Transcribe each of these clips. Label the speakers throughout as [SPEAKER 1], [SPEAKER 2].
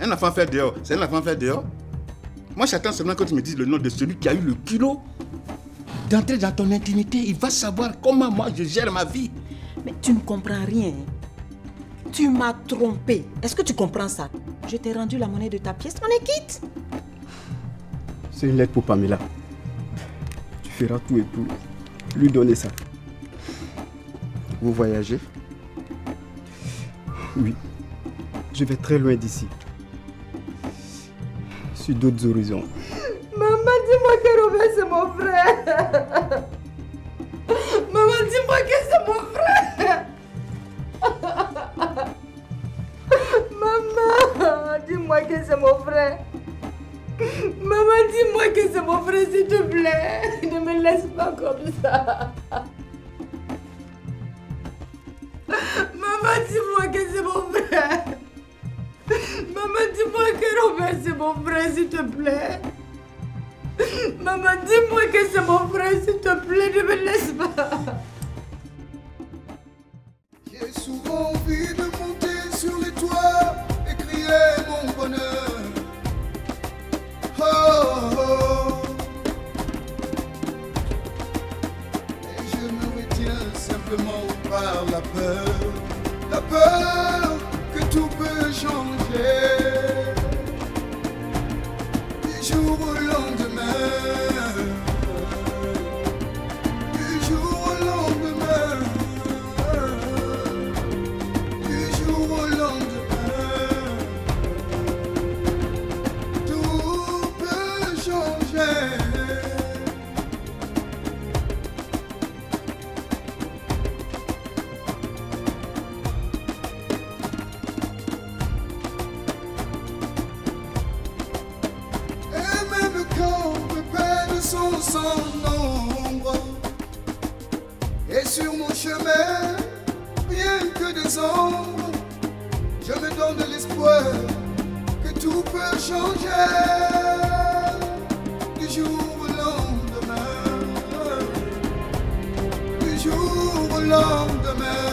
[SPEAKER 1] Un enfant fait dehors, c'est un enfant fait dehors. Moi, j'attends seulement que tu me dises le nom de celui qui a eu le culot d'entrer dans ton intimité. Il va savoir comment moi je gère ma vie.
[SPEAKER 2] Mais tu ne comprends rien. Tu m'as trompé. Est-ce que tu comprends ça? Je t'ai rendu la monnaie de ta pièce, on est quitte.
[SPEAKER 3] C'est une lettre pour Pamela. Tu feras tout et pour lui donner ça. Vous voyagez? Oui. Je vais très loin d'ici. Sur d'autres horizons.
[SPEAKER 4] Maman, dis-moi que Robert c'est mon frère. Maman, dis-moi que c'est mon frère. Maman, dis-moi que c'est mon frère. Maman, dis-moi que c'est mon frère, s'il te plaît. Ne me laisse pas comme ça. Maman, dis-moi que c'est mon frère. Maman, dis-moi que Robert c'est mon frère, s'il te plaît. Maman, dis-moi que c'est mon frère, s'il te plaît, ne me laisse pas.
[SPEAKER 5] J'ai souvent envie de monter sur les toits et crier mon bonheur. Oh, oh, oh. Et je me retiens simplement par la peur que tout peut changer. Du jour au lendemain, du jour au lendemain, du jour au lendemain, tout peut changer. Sans nombre, et sur mon chemin, rien que des ombres, je me donne l'espoir que tout peut changer. Du jour au lendemain, du jour au lendemain.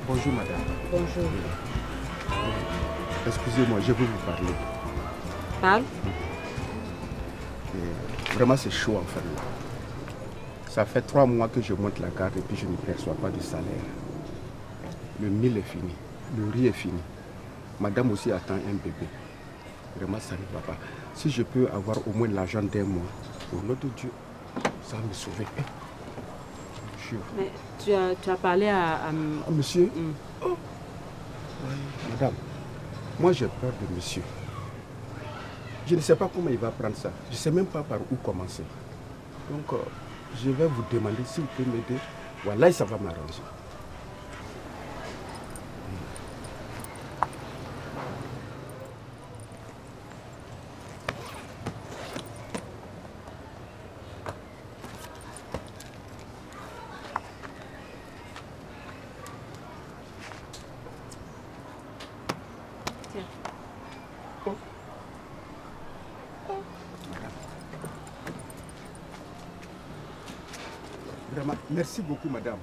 [SPEAKER 1] Bonjour madame.
[SPEAKER 2] Bonjour.
[SPEAKER 1] Excusez-moi, je veux vous parler.
[SPEAKER 2] Parle.
[SPEAKER 1] Vraiment c'est chaud en fait là. Ça fait 3 mois que je monte la garde et puis je ne perçois pas de salaire. Le mil est fini, le riz est fini. Madame aussi attend un bébé. Vraiment ça ne va pas. Si je peux avoir au moins l'argent d'un mois, au nom de Dieu, ça va me sauver.
[SPEAKER 2] Mais tu as parlé à
[SPEAKER 1] monsieur? Oh. Madame, moi j'ai peur de monsieur. Je ne sais pas comment il va prendre ça. Je ne sais même pas par où commencer. Donc, je vais vous demander si vous pouvez m'aider. Voilà, ça va m'arranger. Vraiment, merci beaucoup, madame.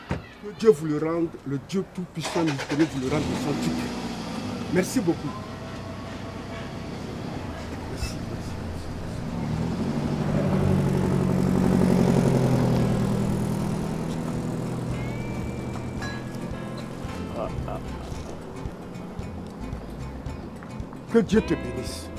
[SPEAKER 1] Que Dieu vous le rende, le Dieu tout-puissant, mystérieux vous le rende de son type. Merci beaucoup. Merci, merci. Que Dieu te bénisse.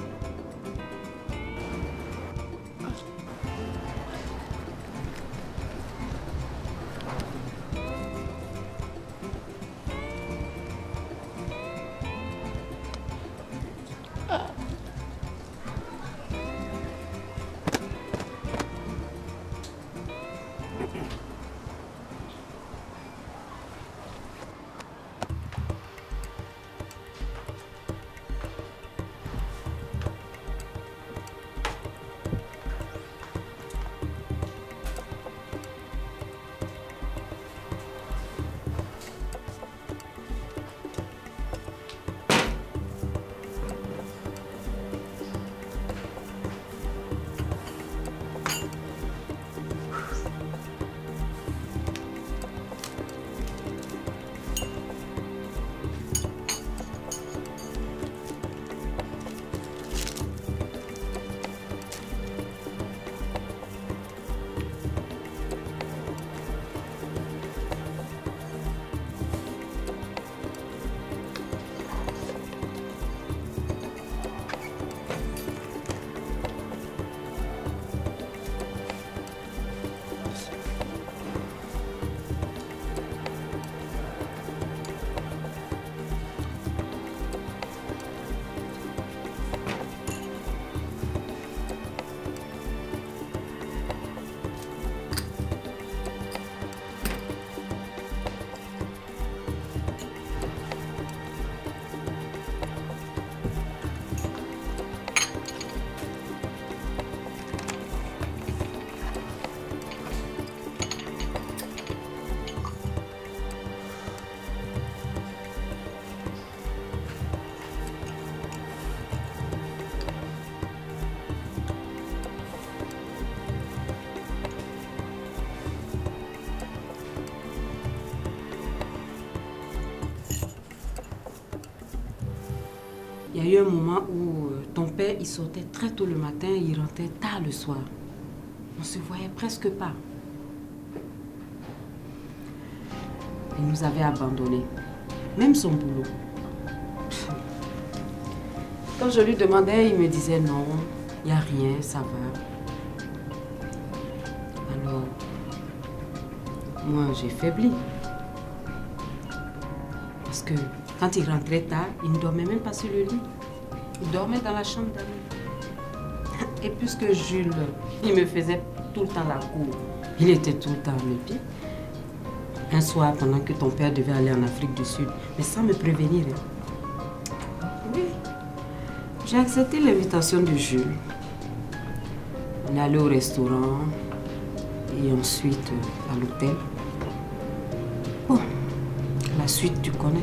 [SPEAKER 6] Il y a eu un moment où ton père, il sortait très tôt le matin et il rentrait tard le soir. On ne se voyait presque pas. Il nous avait abandonnés. Même son boulot. Quand je lui demandais, il me disait non, il n'y a rien, ça va. Alors, moi, j'ai faibli. Parce que quand il rentrait tard, il ne dormait même pas sur le lit. Il dormait dans la chambre d'amis. Et puisque Jules, il me faisait tout le temps la cour, il était tout le temps à mes pieds. Un soir, pendant que ton père devait aller en Afrique du Sud, mais sans me prévenir. Oui. J'ai accepté l'invitation de Jules. On est allé au restaurant et ensuite à l'hôtel. Bon, la suite, tu connais.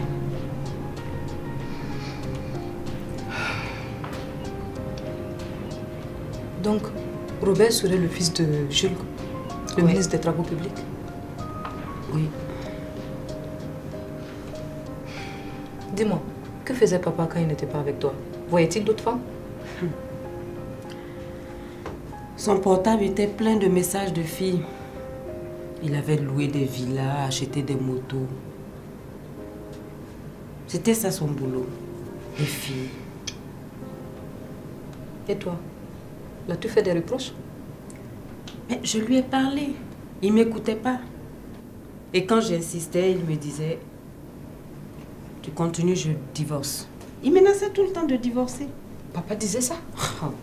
[SPEAKER 7] Donc, Robert serait le fils de Jules, le ministre des Travaux publics?
[SPEAKER 6] Oui.
[SPEAKER 7] Dis-moi, que faisait papa quand il n'était pas avec toi? Voyait-il d'autres femmes?
[SPEAKER 6] Son portable était plein de messages de filles. Il avait loué des villas, acheté des motos. C'était ça son boulot, les filles.
[SPEAKER 7] Et toi? L'as-tu fait des reproches?
[SPEAKER 6] Mais je lui ai parlé. Il ne m'écoutait pas. Et quand j'insistais, il me disait, tu continues, je divorce. Il menaçait tout le temps de divorcer.
[SPEAKER 7] Papa disait ça?
[SPEAKER 6] Oh.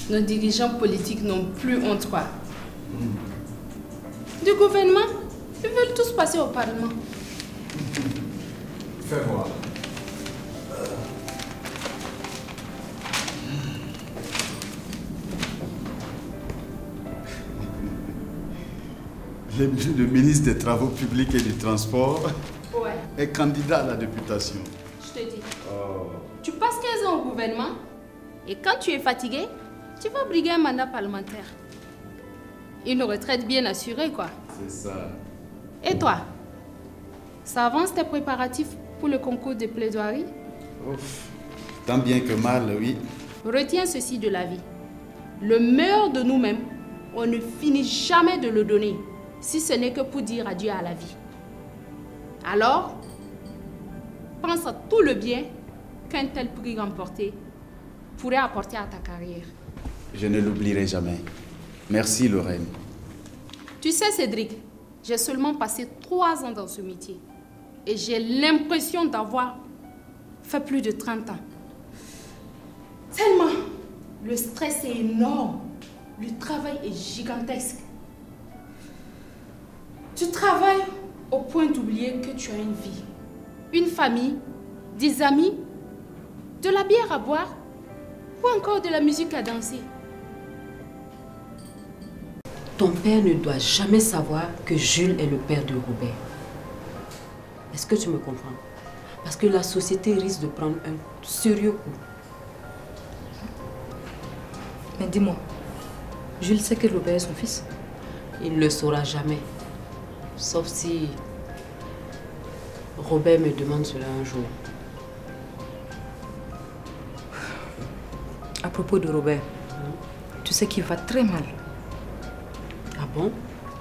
[SPEAKER 8] Nos dirigeants politiques n'ont plus honte, quoi. Du gouvernement, ils veulent tous passer au Parlement.
[SPEAKER 9] Fais voir. Le ministre des Travaux publics et du Transport
[SPEAKER 8] Ouais.
[SPEAKER 9] est candidat à la députation.
[SPEAKER 8] Je te dis. Tu passes 15 ans au gouvernement et quand tu es fatigué, tu vas briguer un mandat parlementaire. Une retraite bien assurée, quoi.
[SPEAKER 9] C'est ça.
[SPEAKER 8] Et toi? Ça avance tes préparatifs pour le concours de plaidoirie?
[SPEAKER 9] Ouf. Tant bien que mal, oui.
[SPEAKER 8] Retiens ceci de la vie. Le meilleur de nous-mêmes, on ne finit jamais de le donner, si ce n'est que pour dire adieu à la vie. Alors, pense à tout le bien qu'un tel prix remporté pourrait apporter à ta carrière.
[SPEAKER 9] Je ne l'oublierai jamais. Merci, Lorraine.
[SPEAKER 8] Tu sais, Cédric, j'ai seulement passé 3 ans dans ce métier. Et j'ai l'impression d'avoir fait plus de 30 ans. Tellement, le stress est énorme. Le travail est gigantesque. Tu travailles au point d'oublier que tu as une vie, une famille, des amis, de la bière à boire ou encore de la musique à danser.
[SPEAKER 6] Ton père ne doit jamais savoir que Jules est le père de Robert. Est-ce que tu me comprends? Parce que la société risque de prendre un sérieux coup.
[SPEAKER 7] Mais dis-moi, Jules sait que Robert est son fils?
[SPEAKER 6] Il ne le saura jamais. Sauf si Robert me demande cela un jour.
[SPEAKER 7] À propos de Robert, tu sais qu'il va très mal.
[SPEAKER 6] Ah bon?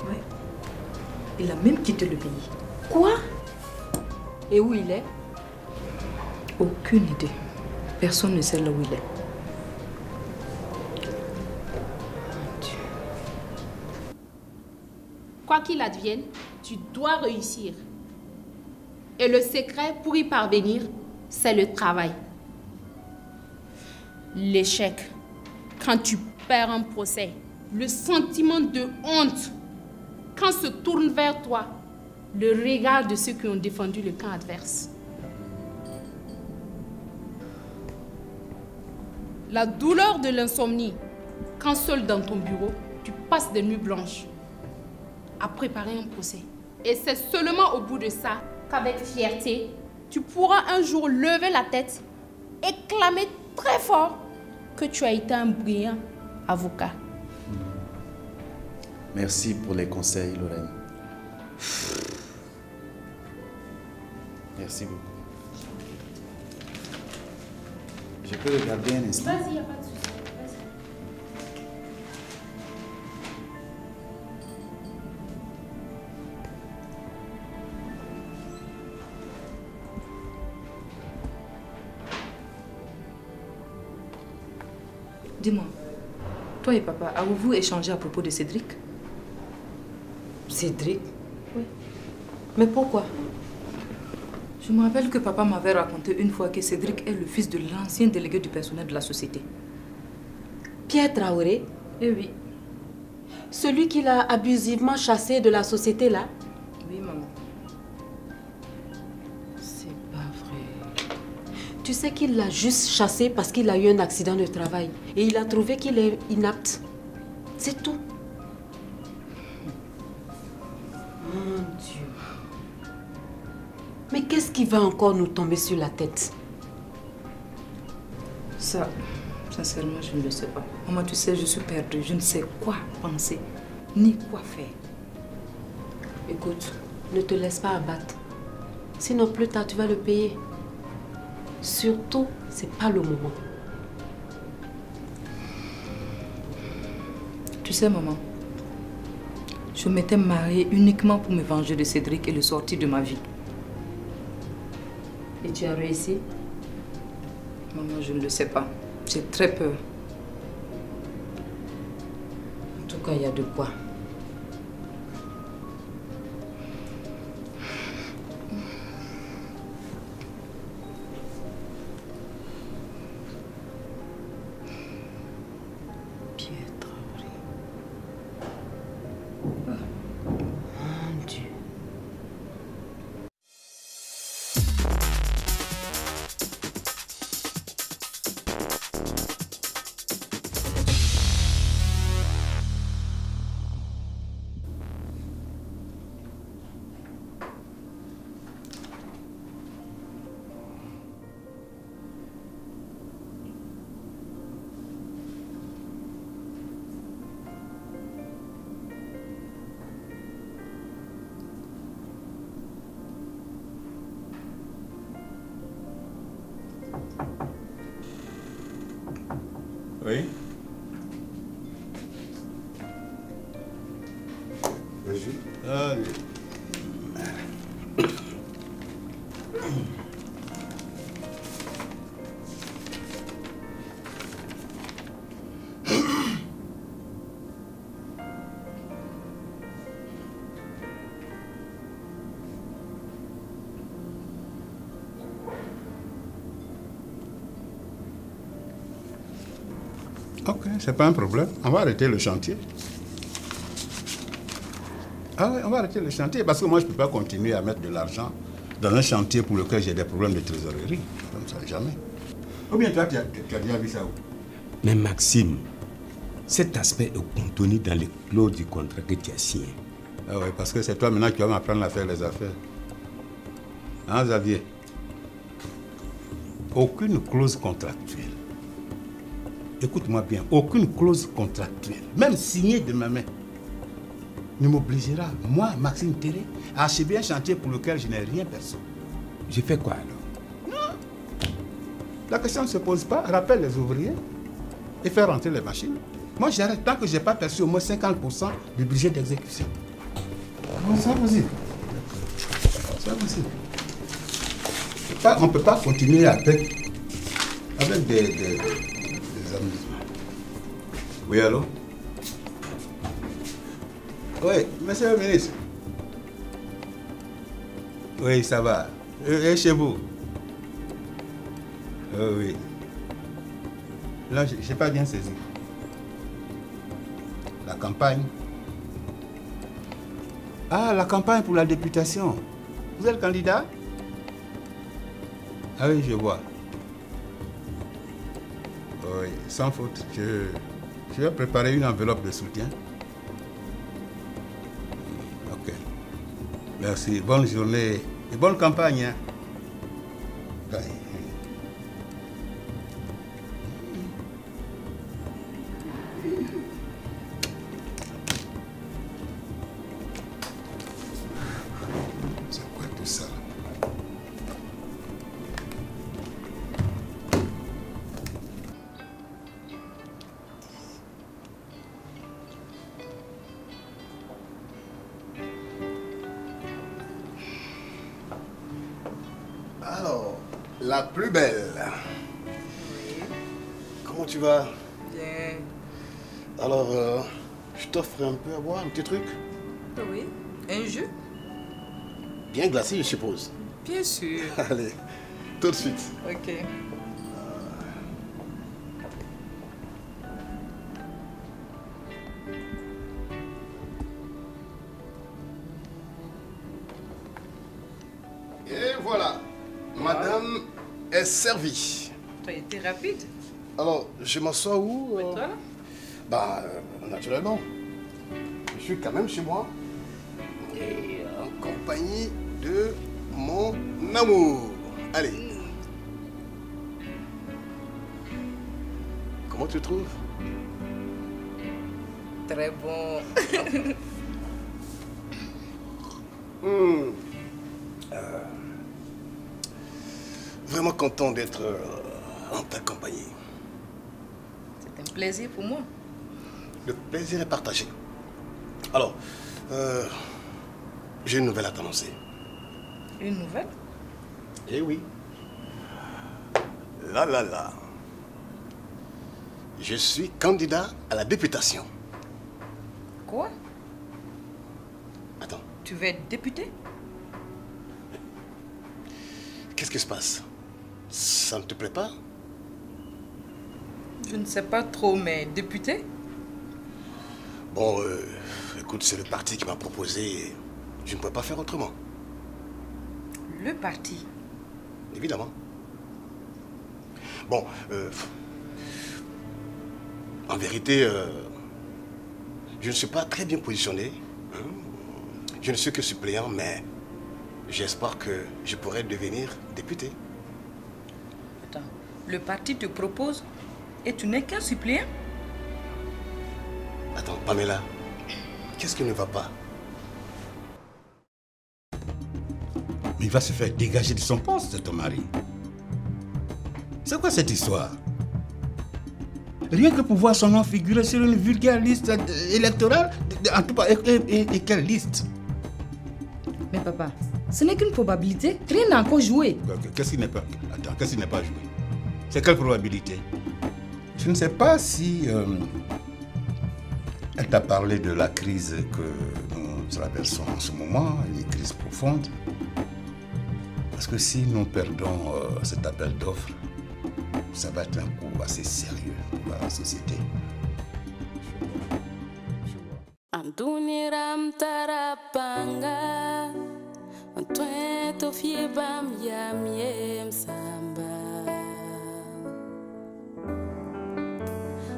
[SPEAKER 7] Oui. Il a même quitté le pays.
[SPEAKER 6] Quoi? Et où il est?
[SPEAKER 7] Aucune idée. Personne ne sait là où il est.
[SPEAKER 8] Quoi qu'il advienne, tu dois réussir. Et le secret pour y parvenir, c'est le travail. L'échec, quand tu perds un procès, le sentiment de honte, quand se tourne vers toi le regard de ceux qui ont défendu le camp adverse. La douleur de l'insomnie, quand seul dans ton bureau, tu passes des nuits blanches à préparer un procès. Et c'est seulement au bout de ça qu'avec fierté, tu pourras un jour lever la tête et clamer très fort que tu as été un brillant avocat.
[SPEAKER 9] Merci pour les conseils, Lorraine. Merci beaucoup. Je peux regarder un instant?
[SPEAKER 8] Vas-y, il n'y a pas de souci. Vas-y.
[SPEAKER 7] Dis-moi, toi et papa, avez-vous échangé à propos de Cédric?
[SPEAKER 6] Cédric? Oui. Mais pourquoi?
[SPEAKER 7] Je me rappelle que papa m'avait raconté une fois que Cédric est le fils de l'ancien délégué du personnel de la société.
[SPEAKER 6] Pierre Traoré?
[SPEAKER 7] Eh oui.
[SPEAKER 6] Celui qui l'a abusivement chassé de la société, là?
[SPEAKER 7] Oui, maman.
[SPEAKER 6] C'est pas vrai. Tu sais qu'il l'a juste chassé parce qu'il a eu un accident de travail. Et il a trouvé qu'il est inapte. C'est tout. Mon Dieu. Mais qu'est-ce qui va encore nous tomber sur la tête?
[SPEAKER 7] Ça, sincèrement, je ne le sais pas. Maman, tu sais, je suis perdue. Je ne sais quoi penser, ni quoi faire.
[SPEAKER 6] Écoute, ne te laisse pas abattre. Sinon, plus tard, tu vas le payer. Surtout, c'est pas le moment.
[SPEAKER 7] Tu sais, maman, je m'étais mariée uniquement pour me venger de Cédric et le sortir de ma vie.
[SPEAKER 6] Et tu as réussi?
[SPEAKER 7] Maman, je ne le sais pas. J'ai très peur.
[SPEAKER 6] En tout cas, il y a de quoi.
[SPEAKER 10] Oui. Allez. Ok, c'est pas un problème. On va arrêter le chantier. Ah oui, on va arrêter le chantier parce que moi, je ne peux pas continuer à mettre de l'argent dans un chantier pour lequel j'ai des problèmes de trésorerie. Comme ça, jamais. Ou bien toi, tu as déjà vu ça où?
[SPEAKER 11] Mais Maxime, cet aspect est contenu dans les clauses du contrat que tu as signé.
[SPEAKER 10] Ah oui, parce que c'est toi maintenant qui vas m'apprendre à faire les affaires. Hein, Xavier? Aucune clause contractuelle. Écoute-moi bien, aucune clause contractuelle, même signée de ma main, ne m'obligera, moi, Maxime Téré, à achever un chantier pour lequel je n'ai rien perçu.
[SPEAKER 11] J'ai fait quoi alors?
[SPEAKER 10] Non. La question ne se pose pas. Rappelle les ouvriers et faire rentrer les machines. Moi, j'arrête tant que je n'ai pas perçu au moins 50% du budget d'exécution. Non, c'est impossible. C'est impossible. On ne peut pas continuer avec des amusements. Oui, allô? Oui, monsieur le ministre. Oui, ça va. Et chez vous? Oui. Là, je n'ai pas bien saisi. La campagne. Ah, la campagne pour la députation. Vous êtes candidat? Ah oui, je vois. Oui, sans faute. Je vais préparer une enveloppe de soutien. Ok. Merci. Bonne journée et bonne campagne. Hein? Bye. C'est quoi tout ça?
[SPEAKER 12] Alors, la plus belle. Comment tu vas?
[SPEAKER 7] Bien.
[SPEAKER 12] Alors, je t'offre un peu à boire, un petit truc?
[SPEAKER 7] Oui. Un jus?
[SPEAKER 12] Bien glacé, je suppose.
[SPEAKER 7] Bien sûr.
[SPEAKER 12] Allez, tout de suite.
[SPEAKER 7] Ok.
[SPEAKER 12] Et voilà, madame est servie.
[SPEAKER 7] Tu as été rapide.
[SPEAKER 12] Alors, je m'assois où?
[SPEAKER 7] Toi?
[SPEAKER 12] Bah, naturellement. Je suis quand même chez moi. Et en compagnie de mon amour. Allez. Comment tu trouves?
[SPEAKER 7] Très bon.
[SPEAKER 12] Vraiment content d'être en ta compagnie.
[SPEAKER 7] C'est un plaisir pour moi.
[SPEAKER 12] Le plaisir est partagé. Alors, j'ai une nouvelle à t'annoncer.
[SPEAKER 7] Une nouvelle?
[SPEAKER 12] Eh oui. Là, là, là. Je suis candidat à la députation.
[SPEAKER 7] Quoi?
[SPEAKER 12] Attends,
[SPEAKER 7] Tu veux être député?
[SPEAKER 12] qu'est-ce qui se passe? Ça ne te plaît pas?
[SPEAKER 7] Je ne sais pas trop, mais député?
[SPEAKER 12] Bon, écoute, c'est le parti qui m'a proposé et je ne peux pas faire autrement.
[SPEAKER 7] Le parti?
[SPEAKER 12] Évidemment. Bon, en vérité, je ne suis pas très bien positionné. Hein. Je ne suis que suppléant, mais j'espère que je pourrai devenir député.
[SPEAKER 7] Attends, le parti te propose et tu n'es qu'un suppléant?
[SPEAKER 12] Attends, Pamela, qu'est-ce qui ne va pas?
[SPEAKER 10] Mais il va se faire dégager de son poste, ton mari. C'est quoi cette histoire? Rien que pour voir son nom figurer sur une vulgaire liste électorale, en tout cas, et quelle liste?
[SPEAKER 7] Mais papa, ce n'est qu'une probabilité. Rien n'a encore joué.
[SPEAKER 10] Qu'est-ce qui n'est pas... Attends, qu'est-ce qui n'est pas joué? C'est quelle probabilité? Je ne sais pas si elle t'a parlé de la crise que nous traversons en ce moment, une crise profonde. Parce que si nous perdons cet appel d'offres, ça va être un coup assez sérieux pour la société.
[SPEAKER 13] Antuniram tarapanga, antueto fiebam yam yem samba.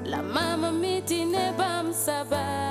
[SPEAKER 13] La mama mitine bam saba.